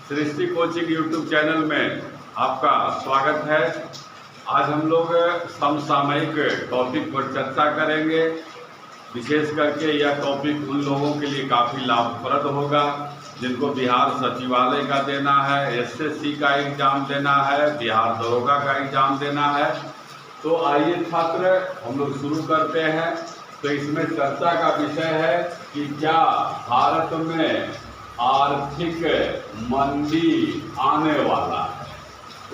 सृष्टि coaching YouTube channel में आपका स्वागत है। आज हम लोग समसामयिक टॉपिक पर चर्चा करेंगे। विशेष करके यह टॉपिक उन लोगों के लिए काफ़ी लाभप्रद होगा जिनको बिहार सचिवालय का देना है, एसएससी का एग्ज़ाम देना है, बिहार दरोगा का एग्ज़ाम देना है। तो आइए छात्र हम लोग शुरू करते हैं। तो इसमें चर्चा का विषय है कि क्या भारत में आर्थिक मंदी आने वाला है।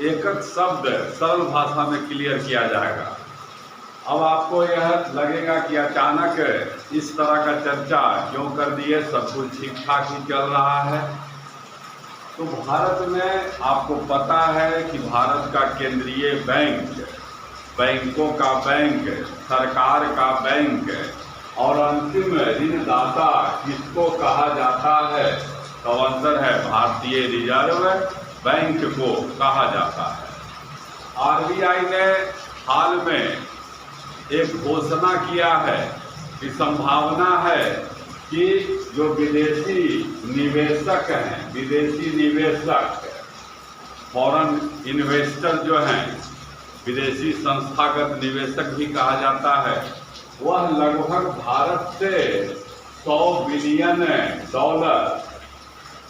एक एक शब्द सरल भाषा में क्लियर किया जाएगा। अब आपको यह लगेगा कि अचानक इस तरह का चर्चा क्यों कर दिए, सब कुछ ठीक ठाक ही चल रहा है। तो भारत में आपको पता है कि भारत का केंद्रीय बैंक, बैंकों का बैंक, सरकार का बैंक और अंतिम ऋणदाता किसको कहा जाता है? तो आंसर है भारतीय रिजर्व बैंक को कहा जाता है। आरबीआई ने हाल में एक घोषणा किया है कि संभावना है कि जो विदेशी निवेशक हैं, विदेशी निवेशक, फॉरेन इन्वेस्टर जो हैं, विदेशी संस्थागत निवेशक भी कहा जाता है, वह लगभग भारत से 100 बिलियन डॉलर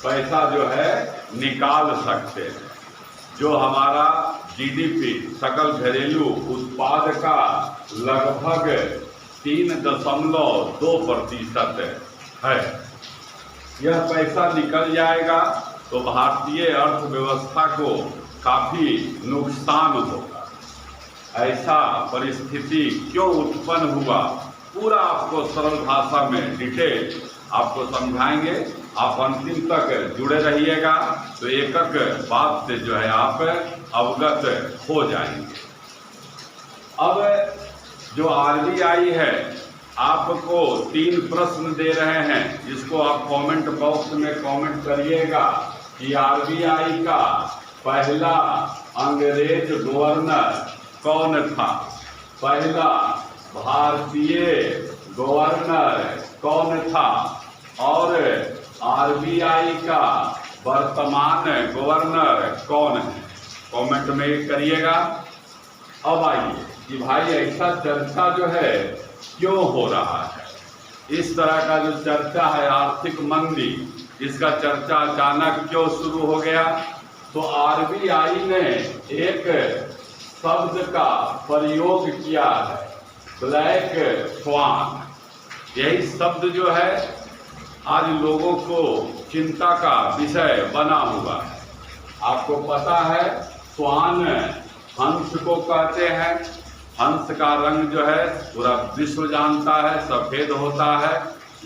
पैसा जो है निकाल सकते हैं, जो हमारा जीडीपी सकल घरेलू उत्पाद का लगभग 3.2% है। यह पैसा निकल जाएगा तो भारतीय अर्थव्यवस्था को काफ़ी नुकसान होगा। ऐसा परिस्थिति क्यों उत्पन्न हुआ, पूरा आपको सरल भाषा में डिटेल आपको समझाएंगे। आप अंतिम तक जुड़े रहिएगा तो एक एक बात से जो है आप अवगत हो जाएंगे। अब जो आरबीआई है आपको 3 प्रश्न दे रहे हैं, जिसको आप कमेंट बॉक्स में कमेंट करिएगा कि आरबीआई का पहला अंग्रेज गवर्नर कौन था, पहला भारतीय गवर्नर कौन था और आरबीआई का वर्तमान गवर्नर कौन है। कमेंट में करिएगा। अब आइए कि भाई ऐसा चर्चा जो है क्यों हो रहा है, इस तरह का जो चर्चा है आर्थिक मंदी, इसका चर्चा अचानक क्यों शुरू हो गया। तो आरबीआई ने एक शब्द का प्रयोग किया है, ब्लैक स्वान। यही शब्द जो है आज लोगों को चिंता का विषय बना हुआ है। आपको पता है स्वान हंस को कहते हैं। हंस का रंग जो है पूरा विश्व जानता है, सफेद होता है,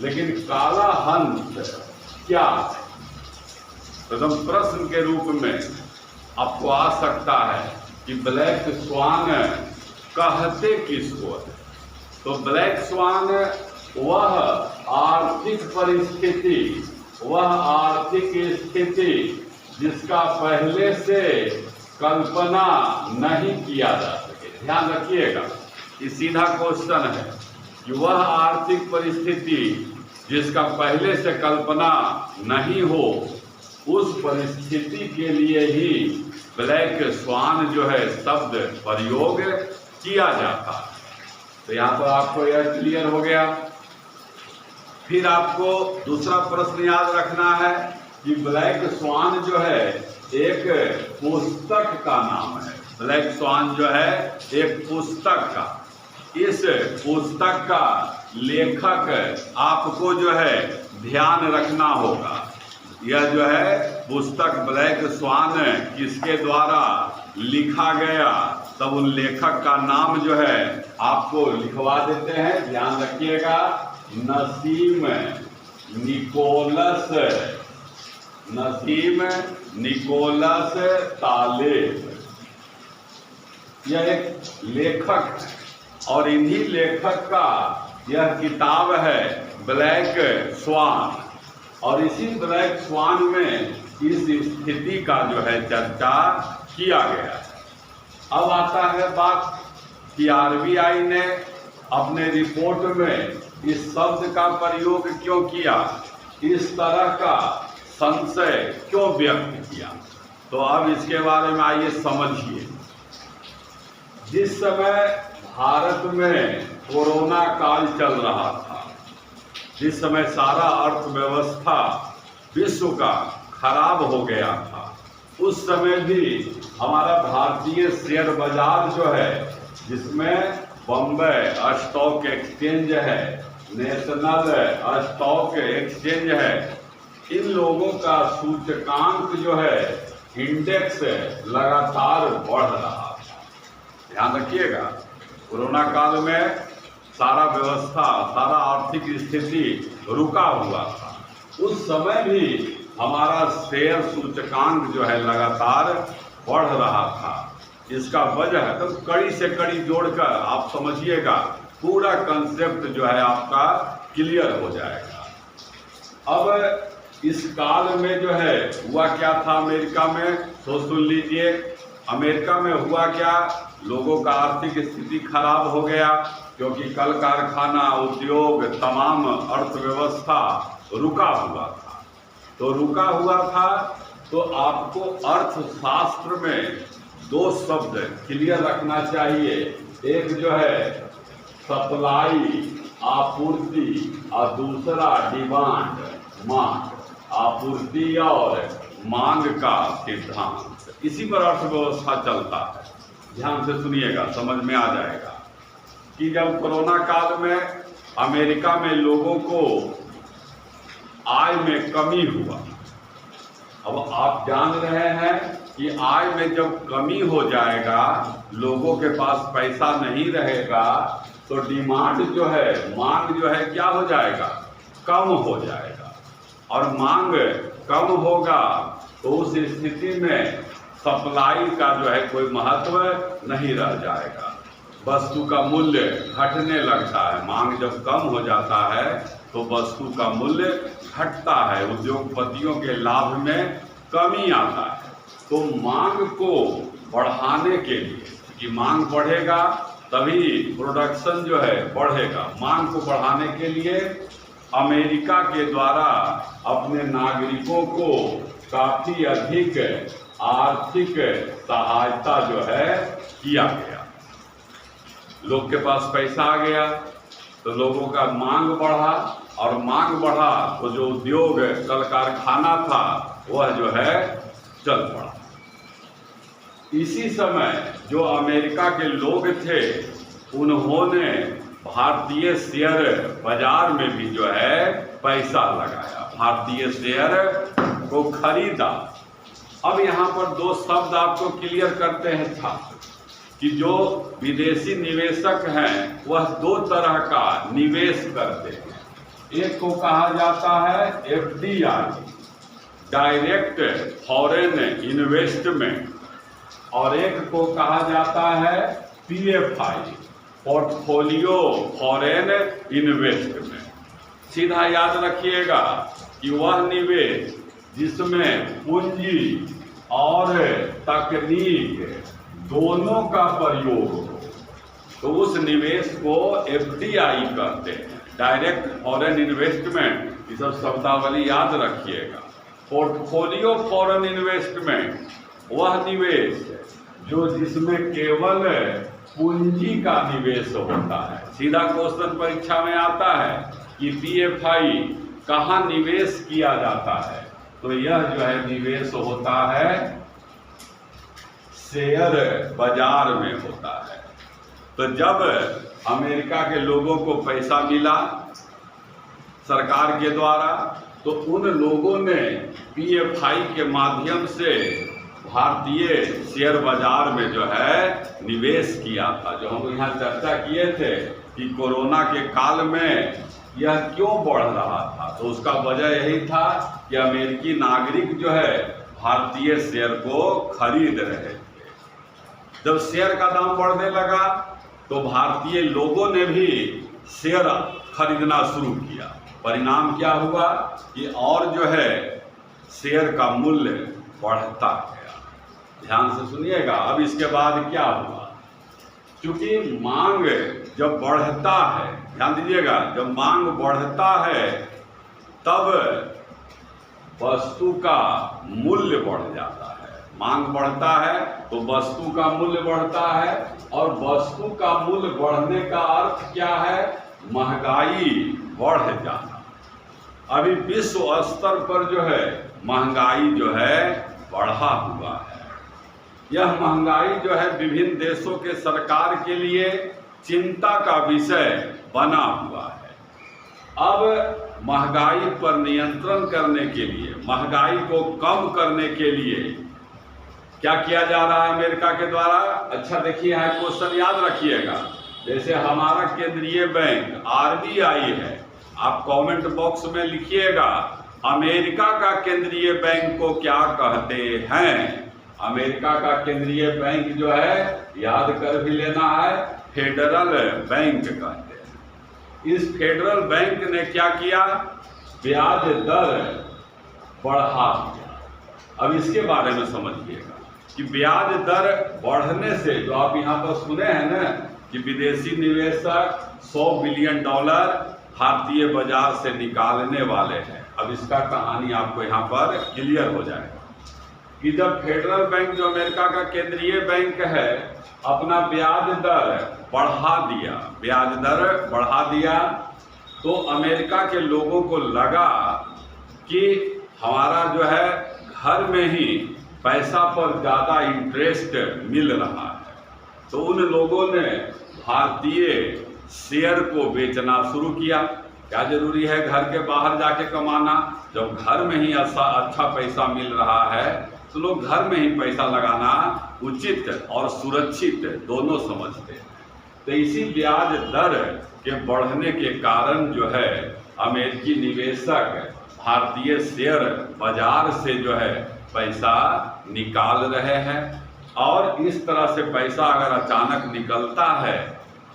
लेकिन काला हंस क्या है? प्रथम प्रश्न के रूप में आपको आ सकता है कि ब्लैक स्वान कहते किसको है? तो ब्लैक स्वान वह आर्थिक परिस्थिति, वह आर्थिक स्थिति जिसका पहले से कल्पना नहीं किया जा सके। ध्यान रखिएगा, ये सीधा क्वेश्चन है कि वह आर्थिक परिस्थिति जिसका पहले से कल्पना नहीं हो, उस परिस्थिति के लिए ही ब्लैक स्वान जो है शब्द प्रयोग किया जाता है। तो यहाँ पर आपको यह क्लियर हो गया। फिर आपको दूसरा प्रश्न याद रखना है कि ब्लैक स्वान जो है एक पुस्तक का नाम है। ब्लैक स्वान जो है एक पुस्तक का, इस पुस्तक का लेखक आपको जो है ध्यान रखना होगा। यह जो है पुस्तक ब्लैक स्वान किसके द्वारा लिखा गया, तब उन लेखक का नाम जो है आपको लिखवा देते हैं। ध्यान रखिएगा, नसीम निकोलस तालेब, यह एक लेखक है और इन्हीं लेखक का यह किताब है ब्लैक स्वान। और इसी ब्लैक स्वान में इस स्थिति का जो है चर्चा किया गया है। अब आता है बात कि आरबीआई ने अपने रिपोर्ट में इस शब्द का प्रयोग क्यों किया। इस तरह का संशय क्यों व्यक्त किया। तो अब इसके बारे में आइए समझिए। जिस समय भारत में कोरोना काल चल रहा था, जिस समय सारा अर्थव्यवस्था विश्व का खराब हो गया था, उस समय भी हमारा भारतीय शेयर बाजार जो है, जिसमें बॉम्बे स्टॉक एक्सचेंज है, नेशनल स्टॉक एक्सचेंज है, इन लोगों का सूचकांक जो है, इंडेक्स लगातार बढ़ रहा था। ध्यान रखिएगा, कोरोना काल में सारा व्यवस्था, सारा आर्थिक स्थिति रुका हुआ था। उस समय भी हमारा शेयर सूचकांक जो है लगातार बढ़ रहा था। इसका वजह तो कड़ी से कड़ी जोड़कर आप समझिएगा, पूरा कंसेप्ट जो है आपका क्लियर हो जाएगा। अब इस काल में जो है हुआ क्या था अमेरिका में, तो सुन लीजिए। अमेरिका में हुआ क्या, लोगों का आर्थिक स्थिति खराब हो गया, क्योंकि कल कारखाना, उद्योग, तमाम अर्थव्यवस्था रुका हुआ था। तो रुका हुआ था तो आपको अर्थशास्त्र में दो शब्द क्लियर रखना चाहिए। एक जो है सप्लाई, आपूर्ति, और दूसरा डिमांड, मांग। आपूर्ति और मांग का सिद्धांत, इसी पर अर्थव्यवस्था चलता है। ध्यान से सुनिएगा, समझ में आ जाएगा कि जब कोरोना काल में अमेरिका में लोगों को आय में कमी हुआ। अब आप जान रहे हैं कि आय में जब कमी हो जाएगा, लोगों के पास पैसा नहीं रहेगा, तो डिमांड जो है, मांग जो है, क्या हो जाएगा, कम हो जाएगा। और मांग कम होगा तो उस स्थिति में सप्लाई का जो है कोई महत्व नहीं रह जाएगा, वस्तु का मूल्य घटने लगता है। मांग जब कम हो जाता है तो वस्तु का मूल्य घटता है, उद्योगपतियों के लाभ में कमी आता है। तो मांग को बढ़ाने के लिए, कि मांग बढ़ेगा तभी प्रोडक्शन जो है बढ़ेगा, मांग को बढ़ाने के लिए अमेरिका के द्वारा अपने नागरिकों को काफी अधिक आर्थिक सहायता जो है किया गया। लोग के पास पैसा आ गया तो लोगों का मांग बढ़ा, और मांग बढ़ा तो जो उद्योग, कल कारखाना था, वह जो है चल पड़ा। इसी समय जो अमेरिका के लोग थे, उन्होंने भारतीय शेयर बाजार में भी जो है पैसा लगाया, भारतीय शेयर को खरीदा। अब यहाँ पर दो शब्द आपको क्लियर करते हैं था कि जो विदेशी निवेशक हैं वह दो तरह का निवेश करते हैं। एक को कहा जाता है FDI, डायरेक्ट फॉरेन इन्वेस्टमेंट, और एक को कहा जाता है PFI, पोर्टफोलियो फॉरेन इन्वेस्टमेंट। सीधा याद रखिएगा कि वह निवेश जिसमें पूंजी और तकनीक दोनों का प्रयोग हो, तो उस निवेश को FDI कहते हैं, डायरेक्ट फॉरेन इन्वेस्टमेंट। ये सब शब्दावली याद रखिएगा। पोर्टफोलियो फॉरेन इन्वेस्टमेंट वह निवेश जो जिसमें केवल पूंजी का निवेश होता है। सीधा क्वेश्चन परीक्षा में आता है कि PFI कहाँ निवेश किया जाता है, तो यह जो है निवेश होता है शेयर बाजार में होता है। तो जब अमेरिका के लोगों को पैसा मिला सरकार के द्वारा, तो उन लोगों ने PFI के माध्यम से भारतीय शेयर बाजार में जो है निवेश किया था। जो हम यहाँ चर्चा किए थे कि कोरोना के काल में यह क्यों बढ़ रहा था, तो उसका वजह यही था कि अमेरिकी नागरिक जो है भारतीय शेयर को खरीद रहे थे। जब शेयर का दाम बढ़ने लगा तो भारतीय लोगों ने भी शेयर खरीदना शुरू किया। परिणाम क्या हुआ कि और जो है शेयर का मूल्य बढ़ता गया। ध्यान से सुनिएगा। अब इसके बाद क्या हुआ, क्योंकि मांग जब बढ़ता है, ध्यान दीजिएगा, जब मांग बढ़ता है तब वस्तु का मूल्य बढ़ जाता है। मांग बढ़ता है तो वस्तु का मूल्य बढ़ता है, और वस्तु का मूल्य बढ़ने का अर्थ क्या है? महंगाई बढ़ जाना। अभी विश्व स्तर पर जो है महंगाई जो है बढ़ा हुआ है। यह महंगाई जो है विभिन्न देशों के सरकार के लिए चिंता का विषय बना हुआ है। अब महंगाई पर नियंत्रण करने के लिए, महंगाई को कम करने के लिए क्या किया जा रहा है अमेरिका के द्वारा? अच्छा देखिए, यहाँ क्वेश्चन याद रखिएगा। जैसे हमारा केंद्रीय बैंक RBI है, आप कमेंट बॉक्स में लिखिएगा अमेरिका का केंद्रीय बैंक को क्या कहते हैं। अमेरिका का केंद्रीय बैंक जो है याद कर भी लेना है, फेडरल बैंक कहते हैं। इस फेडरल बैंक ने क्या किया? ब्याज दर बढ़ा दिया। अब इसके बारे में समझिएगा कि ब्याज दर बढ़ने से, जो आप यहाँ पर सुने हैं ना कि विदेशी निवेशक $100 बिलियन भारतीय बाजार से निकालने वाले हैं। अब इसका कहानी आपको यहाँ पर क्लियर हो जाएगा कि जब फेडरल बैंक, जो अमेरिका का केंद्रीय बैंक है, अपना ब्याज दर बढ़ा दिया, ब्याज दर बढ़ा दिया, तो अमेरिका के लोगों को लगा कि हमारा जो है घर में ही पैसा पर ज़्यादा इंटरेस्ट मिल रहा है, तो उन लोगों ने भारतीय शेयर को बेचना शुरू किया। क्या जरूरी है घर के बाहर जाके कमाना? जब घर में ही अच्छा पैसा मिल रहा है तो लोग घर में ही पैसा लगाना उचित और सुरक्षित दोनों समझते हैं। तो इसी ब्याज दर के बढ़ने के कारण जो है अमेरिकी निवेशक भारतीय शेयर बाजार से जो है पैसा निकाल रहे हैं, और इस तरह से पैसा अगर अचानक निकलता है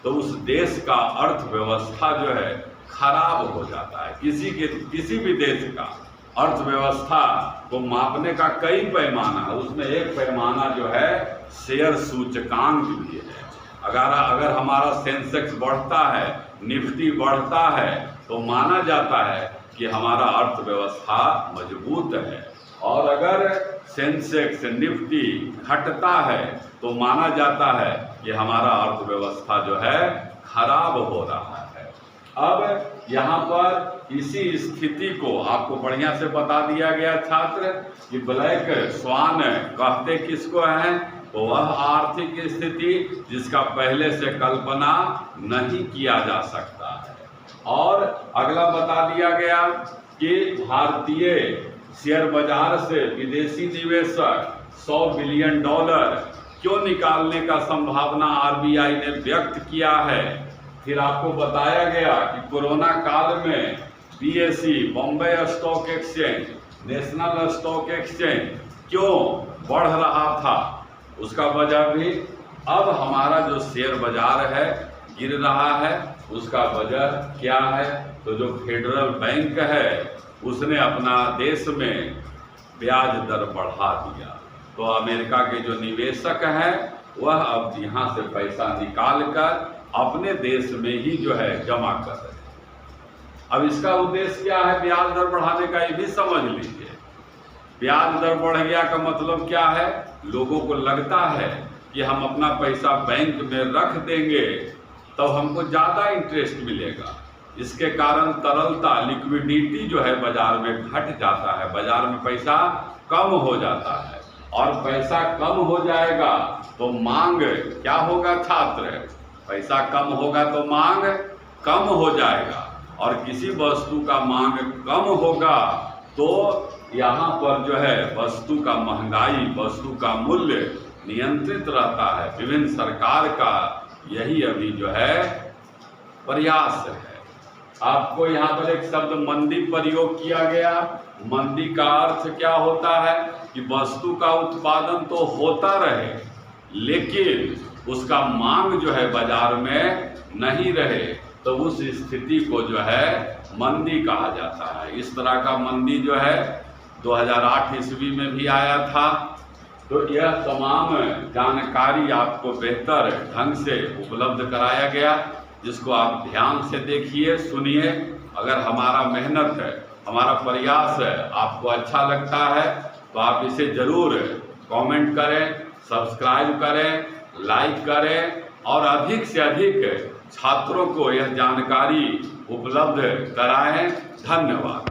तो उस देश का अर्थव्यवस्था जो है खराब हो जाता है। किसी भी देश का अर्थव्यवस्था को मापने का कई पैमाना है, उसमें एक पैमाना जो है शेयर सूचकांक भी है। अगर हमारा सेंसेक्स बढ़ता है, निफ्टी बढ़ता है, तो माना जाता है कि हमारा अर्थव्यवस्था मजबूत है, और अगर सेंसेक्स निफ्टी घटता है तो माना जाता है कि हमारा अर्थव्यवस्था जो है खराब हो रहा है। अब यहाँ पर इसी स्थिति को आपको बढ़िया से बता दिया गया छात्र कि ब्लैक स्वान कहते किसको हैं? तो वह आर्थिक स्थिति जिसका पहले से कल्पना नहीं किया जा सकता है। और अगला बता दिया गया कि भारतीय शेयर बाजार से विदेशी निवेशक $100 बिलियन क्यों निकालने का संभावना RBI ने व्यक्त किया है। फिर आपको बताया गया कि कोरोना काल में BSE, Bombay stock exchange, national stock exchange क्यों बढ़ रहा था, उसका वजह भी। अब हमारा जो शेयर बाजार है गिर रहा है, उसका वजह क्या है? तो जो फेडरल बैंक है उसने अपना देश में ब्याज दर बढ़ा दिया, तो अमेरिका के जो निवेशक हैं वह अब यहाँ से पैसा निकाल कर अपने देश में ही जो है जमा कर रहे हैं। अब इसका उद्देश्य क्या है ब्याज दर बढ़ाने का, ये भी समझ लीजिए। ब्याज दर बढ़ गया का मतलब क्या है? लोगों को लगता है कि हम अपना पैसा बैंक में रख देंगे तो हमको ज़्यादा इंटरेस्ट मिलेगा। इसके कारण तरलता, लिक्विडिटी जो है बाजार में घट जाता है, बाजार में पैसा कम हो जाता है, और पैसा कम हो जाएगा तो मांग क्या होगा छात्र? पैसा कम होगा तो मांग कम हो जाएगा, और किसी वस्तु का मांग कम होगा तो यहाँ पर जो है वस्तु का महंगाई, वस्तु का मूल्य नियंत्रित रहता है। विभिन्न सरकार का यही अभी जो है प्रयास है। आपको यहाँ पर एक शब्द मंदी प्रयोग किया गया। मंदी का अर्थ क्या होता है कि वस्तु का उत्पादन तो होता रहे लेकिन उसका मांग जो है बाजार में नहीं रहे, तो उस स्थिति को जो है मंदी कहा जाता है। इस तरह का मंदी जो है 2008 ईस्वी में भी आया था। तो यह तमाम जानकारी आपको बेहतर ढंग से उपलब्ध कराया गया, जिसको आप ध्यान से देखिए, सुनिए। अगर हमारा मेहनत हमारा प्रयास है। आपको अच्छा लगता है तो आप इसे ज़रूर कमेंट करें, सब्सक्राइब करें, लाइक करें और अधिक से अधिक छात्रों को यह जानकारी उपलब्ध कराएं। धन्यवाद।